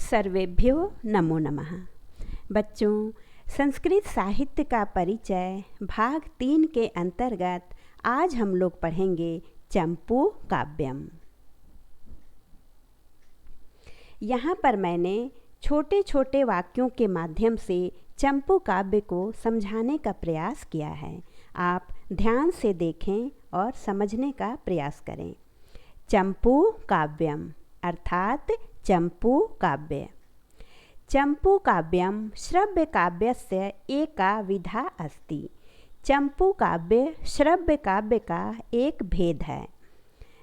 सर्वेभ्यो नमो नमः। बच्चों, संस्कृत साहित्य का परिचय भाग 3 के अंतर्गत आज हम लोग पढ़ेंगे चंपू काव्यम। यहाँ पर मैंने छोटे छोटे वाक्यों के माध्यम से चंपू काव्य को समझाने का प्रयास किया है। आप ध्यान से देखें और समझने का प्रयास करें। चंपू काव्यम अर्थात चंपू काव्य। चंपू काव्यम श्रव्य काव्यस्य एका विधा अस्ति। चंपू काव्य श्रव्य काव्य का एक भेद है।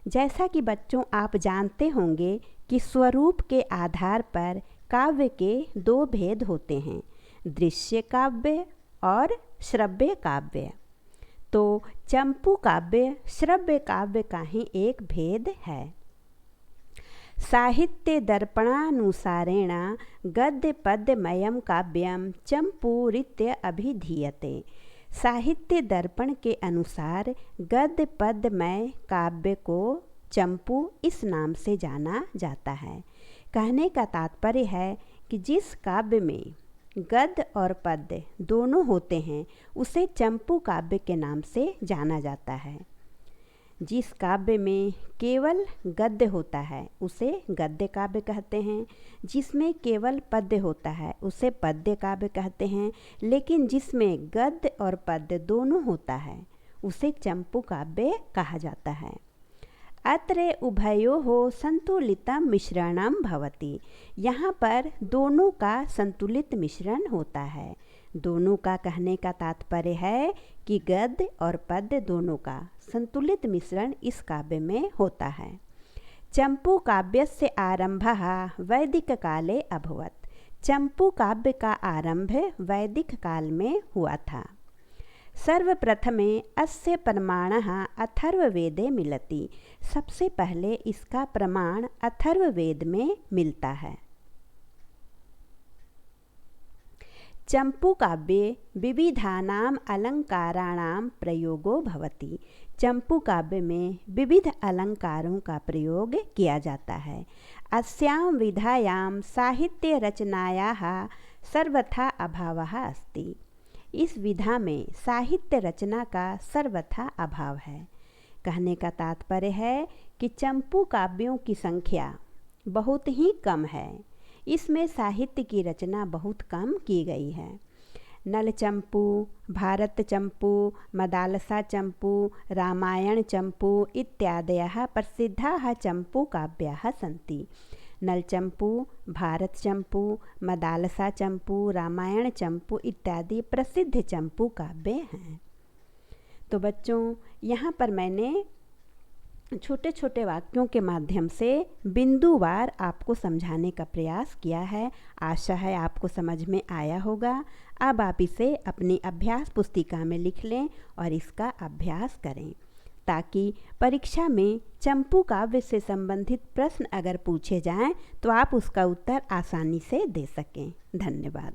जैसा कि बच्चों आप जानते होंगे कि स्वरूप के आधार पर काव्य के 2 भेद होते हैं, दृश्य काव्य और श्रव्य काव्य। तो चंपू काव्य श्रव्य काव्य का ही एक भेद है। साहित्य दर्पणानुसारेण गद्य पद्यमयं काव्यम चंपूरित्य अभिधीयते। साहित्य दर्पण के अनुसार गद्य पद्यमय काव्य को चंपू इस नाम से जाना जाता है। कहने का तात्पर्य है कि जिस काव्य में गद्य और पद्य दोनों होते हैं उसे चंपू काव्य के नाम से जाना जाता है। जिस काव्य में केवल गद्य होता है उसे गद्य काव्य कहते हैं, जिसमें केवल पद्य होता है उसे पद्य काव्य कहते हैं, लेकिन जिसमें गद्य और पद्य दोनों होता है उसे चंपू काव्य कहा जाता है। अत्र उभयोः संतुलितं मिश्रणं भवति। यहाँ पर दोनों का संतुलित मिश्रण होता है। दोनों का कहने का तात्पर्य है कि गद्य और पद्य दोनों का संतुलित मिश्रण इस काव्य में होता है। चंपू काव्यस्य आरंभः वैदिक काले अभवत्। चंपू काव्य का आरंभ वैदिक काल में हुआ था। सर्वप्रथमे अस्य प्रमाणः अथर्ववेदे मिलति। सबसे पहले इसका प्रमाण अथर्ववेद में मिलता है। चंपू काव्ये विविधानाम अलंकाराणाम प्रयोगो भवति। चंपू काव्य में विविध अलंकारों का प्रयोग किया जाता है। अस्यां विधायां साहित्य रचनायाः सर्वथा अभावः अस्ति। इस विधा में साहित्य रचना का सर्वथा अभाव है। कहने का तात्पर्य है कि चंपू काव्यों की संख्या बहुत ही कम है। इसमें साहित्य की रचना बहुत कम की गई है। नल चंपू, भारत चंपू, मदालसा चंपू, रामायण चंपू इत्यादयः प्रसिद्धाः चंपू काव्याः सन्ति। नल चंपू, भारत चंपू, मदालसा चंपू, रामायण चंपू इत्यादि प्रसिद्ध चंपू काव्य हैं। तो बच्चों, यहाँ पर मैंने छोटे छोटे वाक्यों के माध्यम से बिंदुवार आपको समझाने का प्रयास किया है। आशा है आपको समझ में आया होगा। अब आप इसे अपनी अभ्यास पुस्तिका में लिख लें और इसका अभ्यास करें, ताकि परीक्षा में चंपू काव्य से संबंधित प्रश्न अगर पूछे जाएं तो आप उसका उत्तर आसानी से दे सकें। धन्यवाद।